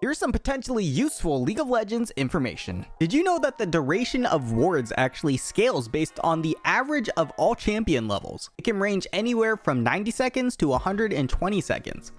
Here's some potentially useful League of Legends information. Did you know that the duration of wards actually scales based on the average of all champion levels? It can range anywhere from 90 seconds to 120 seconds.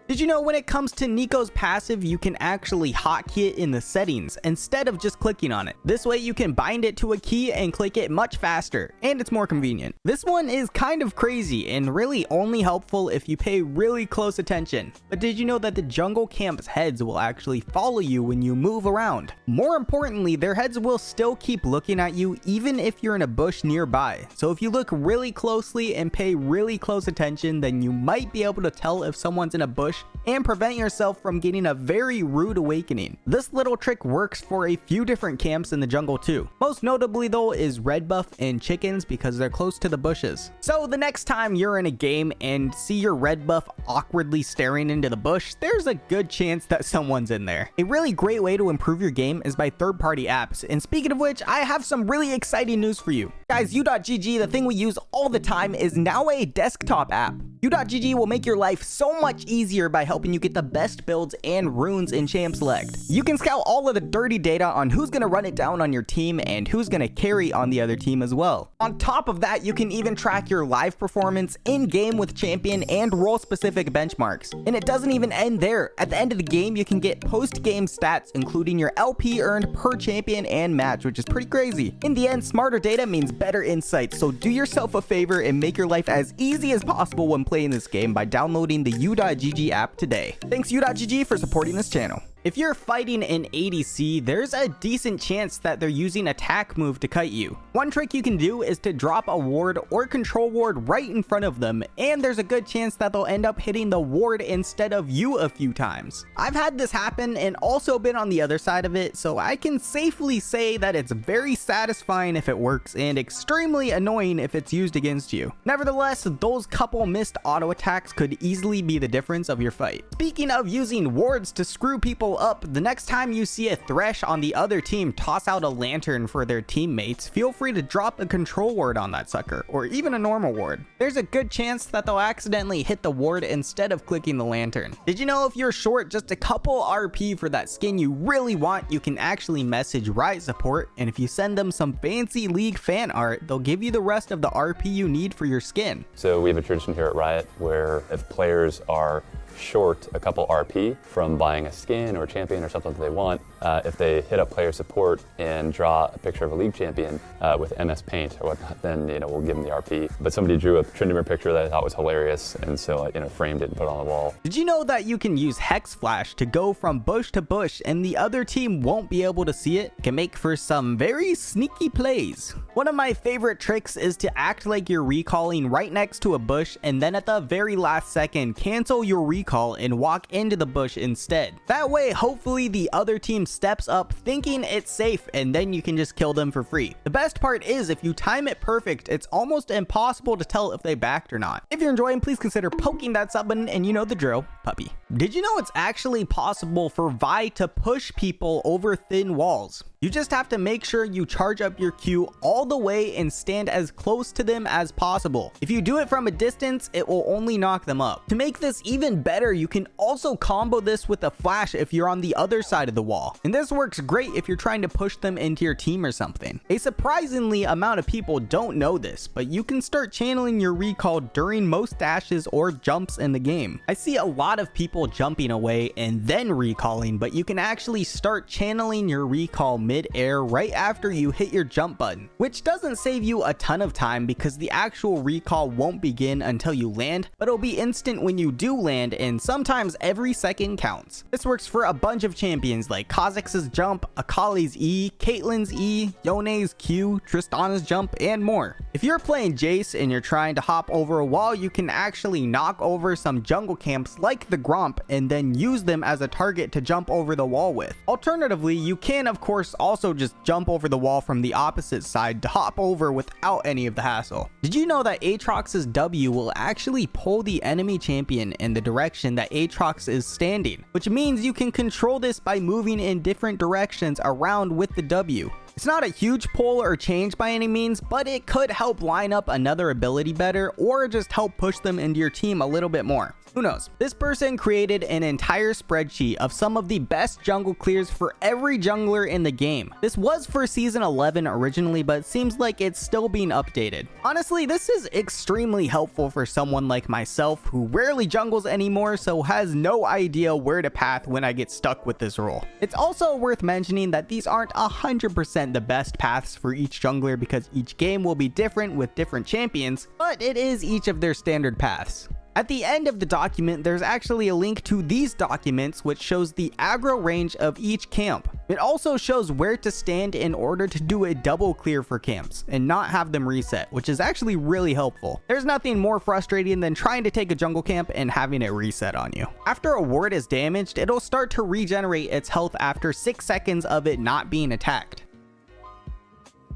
Did you know when it comes to Neeko's passive, you can actually hotkey it in the settings instead of just clicking on it? This way you can bind it to a key and click it much faster, and it's more convenient. This one is kind of crazy and really only helpful if you pay really close attention. But did you know that the jungle camp's heads will actually follow you when you move around? More importantly, their heads will still keep looking at you even if you're in a bush nearby. So if you look really closely and pay really close attention, then you might be able to tell if someone's in a bush and prevent yourself from getting a very rude awakening. This little trick works for a few different camps in the jungle too. Most notably though is red buff and chickens because they're close to the bushes. So the next time you're in a game and see your red buff awkwardly staring into the bush, there's a good chance that someone's in there. A really great way to improve your game is by third-party apps. And speaking of which, I have some really exciting news for you. Guys, U.GG, the thing we use all the time, is now a desktop app. U.GG will make your life so much easier by helping you get the best builds and runes in Champ Select. You can scout all of the dirty data on who's going to run it down on your team and who's going to carry on the other team as well. On top of that, you can even track your live performance in-game with champion and role-specific benchmarks. And it doesn't even end there. At the end of the game, you can get post-game stats, including your LP earned per champion and match, which is pretty crazy. In the end, smarter data means better insights, so do yourself a favor and make your life as easy as possible when playing this game by downloading the U.GG app today. Thanks U.GG for supporting this channel. If you're fighting an ADC, there's a decent chance that they're using attack move to kite you. One trick you can do is to drop a ward or control ward right in front of them, and there's a good chance that they'll end up hitting the ward instead of you a few times. I've had this happen and also been on the other side of it, so I can safely say that it's very satisfying if it works and extremely annoying if it's used against you. Nevertheless, those couple missed auto attacks could easily be the difference of your fight. Speaking of using wards to screw people up, the next time you see a Thresh on the other team toss out a lantern for their teammates, feel free to drop a control ward on that sucker, or even a normal ward. There's a good chance that they'll accidentally hit the ward instead of clicking the lantern. Did you know if you're short just a couple RP for that skin you really want, you can actually message Riot support, and if you send them some fancy League fan art, they'll give you the rest of the RP you need for your skin. So we have a tradition here at Riot where if players are short a couple RP from buying a skin or a champion or something that they want, if they hit up player support and draw a picture of a league champion with MS Paint or whatnot, then we'll give them the RP. But somebody drew a Tryndamere picture that I thought was hilarious, and so I framed it and put it on the wall. Did you know that you can use Hex Flash to go from bush to bush and the other team won't be able to see it? It can make for some very sneaky plays. One of my favorite tricks is to act like you're recalling right next to a bush and then at the very last second cancel your recall and walk into the bush instead. That way, hopefully the other team steps up thinking it's safe and then you can just kill them for free. The best part is if you time it perfect, it's almost impossible to tell if they backed or not. If you're enjoying, please consider poking that sub button, and you know the drill, puppy. Did you know it's actually possible for Vi to push people over thin walls? You just have to make sure you charge up your Q all the way and stand as close to them as possible. If you do it from a distance, it will only knock them up. To make this even better, you can also combo this with a flash if you're on the other side of the wall. And this works great if you're trying to push them into your team or something. A surprisingly amount of people don't know this, but you can start channeling your recall during most dashes or jumps in the game. I see a lot of people jumping away and then recalling, but you can actually start channeling your recall mid-air right after you hit your jump button, which doesn't save you a ton of time because the actual recall won't begin until you land, but it'll be instant when you do land, and sometimes every second counts. This works for a bunch of champions like Kha'Zix's jump, Akali's E, Caitlyn's E, Yone's Q, Tristana's jump, and more. If you're playing Jace and you're trying to hop over a wall, you can actually knock over some jungle camps like the Gromp and then use them as a target to jump over the wall with. Alternatively, you can of course also just jump over the wall from the opposite side to hop over without any of the hassle. Did you know that Aatrox's W will actually pull the enemy champion in the direction that Aatrox is standing, which means you can control this by moving in different directions around with the W. It's not a huge pull or change by any means, but it could help help line up another ability better, or just help push them into your team a little bit more. Who knows? This person created an entire spreadsheet of some of the best jungle clears for every jungler in the game. This was for season 11 originally, but it seems like it's still being updated. Honestly, this is extremely helpful for someone like myself who rarely jungles anymore, so has no idea where to path when I get stuck with this role. It's also worth mentioning that these aren't 100% the best paths for each jungler because each game will be different with different champions, but it is each of their standard paths. At the end of the document, there's actually a link to these documents which shows the aggro range of each camp. It also shows where to stand in order to do a double clear for camps and not have them reset, which is actually really helpful. There's nothing more frustrating than trying to take a jungle camp and having it reset on you. After a ward is damaged, it'll start to regenerate its health after 6 seconds of it not being attacked.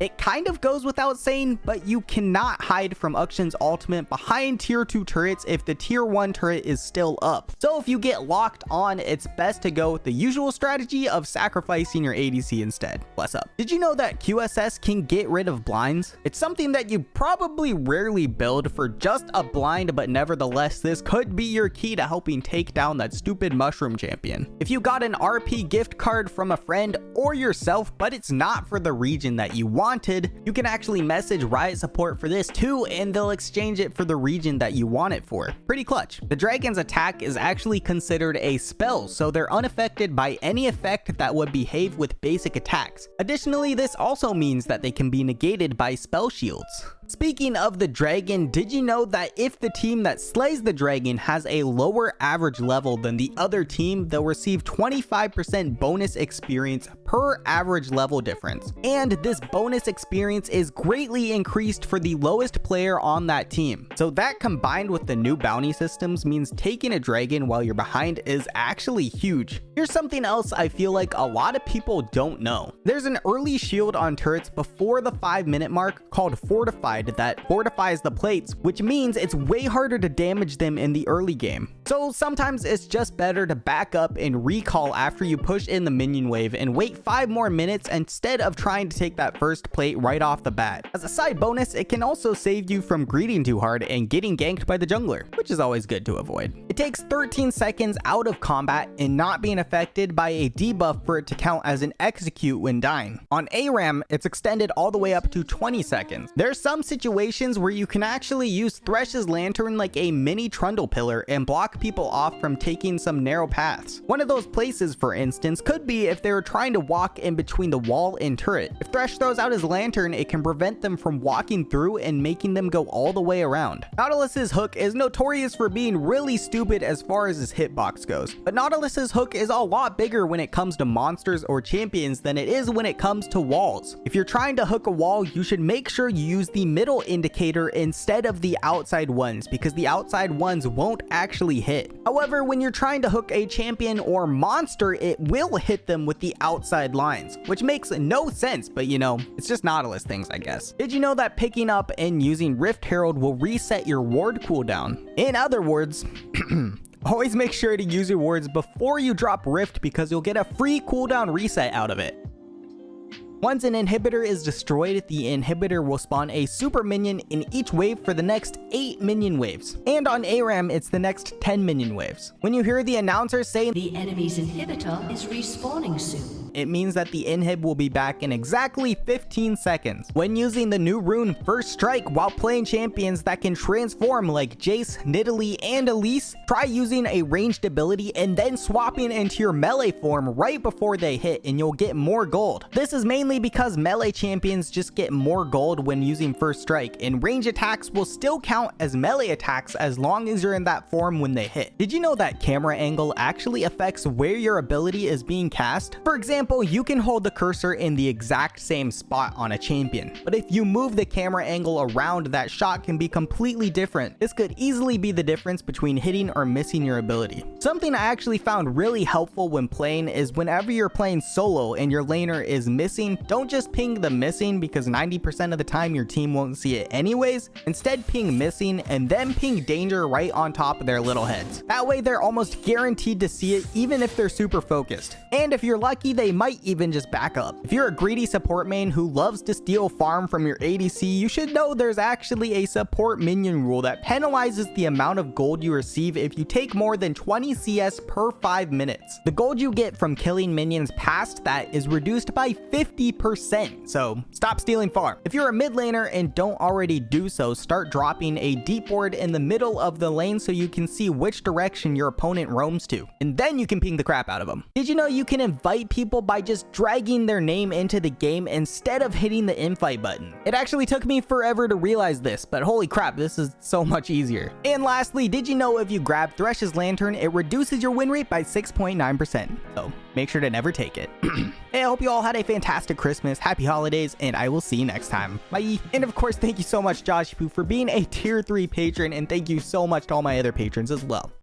It kind of goes without saying, but you cannot hide from Uxion's ultimate behind tier 2 turrets if the tier 1 turret is still up. So if you get locked on, it's best to go with the usual strategy of sacrificing your ADC instead. Bless up. Did you know that QSS can get rid of blinds? It's something that you probably rarely build for just a blind, but nevertheless, this could be your key to helping take down that stupid mushroom champion. If you got an RP gift card from a friend or yourself, but it's not for the region that you wanted, you can actually message Riot support for this too, and they'll exchange it for the region that you want it for. Pretty clutch. The dragon's attack is actually considered a spell, so they're unaffected by any effect that would behave with basic attacks. Additionally, this also means that they can be negated by spell shields. Speaking of the dragon, did you know that if the team that slays the dragon has a lower average level than the other team, they'll receive 25% bonus experience per average level difference? And this bonus experience is greatly increased for the lowest player on that team. So that combined with the new bounty systems means taking a dragon while you're behind is actually huge. Here's something else I feel like a lot of people don't know. There's an early shield on turrets before the 5-minute mark called Fortified that fortifies the plates, which means it's way harder to damage them in the early game. So sometimes it's just better to back up and recall after you push in the minion wave and wait 5 more minutes instead of trying to take that first plate right off the bat. As a side bonus, it can also save you from greeting too hard and getting ganked by the jungler, which is always good to avoid. It takes 13 seconds out of combat and not being affected by a debuff for it to count as an execute when dying. On ARAM, it's extended all the way up to 20 seconds. There's some situations where you can actually use Thresh's lantern like a mini trundle pillar and block people off from taking some narrow paths. One of those places, for instance, could be if they were trying to walk in between the wall and turret. If Thresh throws out his lantern, it can prevent them from walking through and making them go all the way around. Nautilus's hook is notorious for being really stupid as far as his hitbox goes, but Nautilus's hook is a lot bigger when it comes to monsters or champions than it is when it comes to walls. If you're trying to hook a wall, you should make sure you use the middle indicator instead of the outside ones, because the outside ones won't actually hit. However, when you're trying to hook a champion or monster, it will hit them with the outside lines, which makes no sense, but you know, it's just Nautilus things, I guess. Did you know that picking up and using Rift Herald will reset your ward cooldown? In other words, always make sure to use your wards before you drop Rift because you'll get a free cooldown reset out of it. Once an inhibitor is destroyed, the inhibitor will spawn a super minion in each wave for the next 8 minion waves. And on ARAM, it's the next 10 minion waves. When you hear the announcer say the enemy's inhibitor is respawning soon, it means that the inhib will be back in exactly 15 seconds. When using the new rune First Strike while playing champions that can transform like Jace, Nidalee, and Elise, try using a ranged ability and then swapping into your melee form right before they hit and you'll get more gold. This is mainly because melee champions just get more gold when using First Strike, and range attacks will still count as melee attacks as long as you're in that form when they hit. Did you know that camera angle actually affects where your ability is being cast? For example, you can hold the cursor in the exact same spot on a champion, but if you move the camera angle around, that shot can be completely different. This could easily be the difference between hitting or missing your ability. Something I actually found really helpful when playing is whenever you're playing solo and your laner is missing don't just ping the missing because 90% of the time your team won't see it anyways. Instead, ping missing and then ping danger right on top of their little heads. That way they're almost guaranteed to see it even if they're super focused. And if you're lucky, they might even just back up. If you're a greedy support main who loves to steal farm from your ADC, you should know there's actually a support minion rule that penalizes the amount of gold you receive if you take more than 20 CS per 5 minutes. The gold you get from killing minions past that is reduced by 50%, so stop stealing farm. If you're a mid laner and don't already do so, start dropping a deep ward in the middle of the lane so you can see which direction your opponent roams to, and then you can ping the crap out of them. Did you know you can invite people by just dragging their name into the game instead of hitting the invite button? It actually took me forever to realize this, but holy crap, this is so much easier. And lastly, did you know if you grab Thresh's lantern, it reduces your win rate by 6.9%, so make sure to never take it. Hey, I hope you all had a fantastic Christmas, happy holidays, and I will see you next time. Bye. And of course, thank you so much, Josh, for being a tier 3 patron, and thank you so much to all my other patrons as well.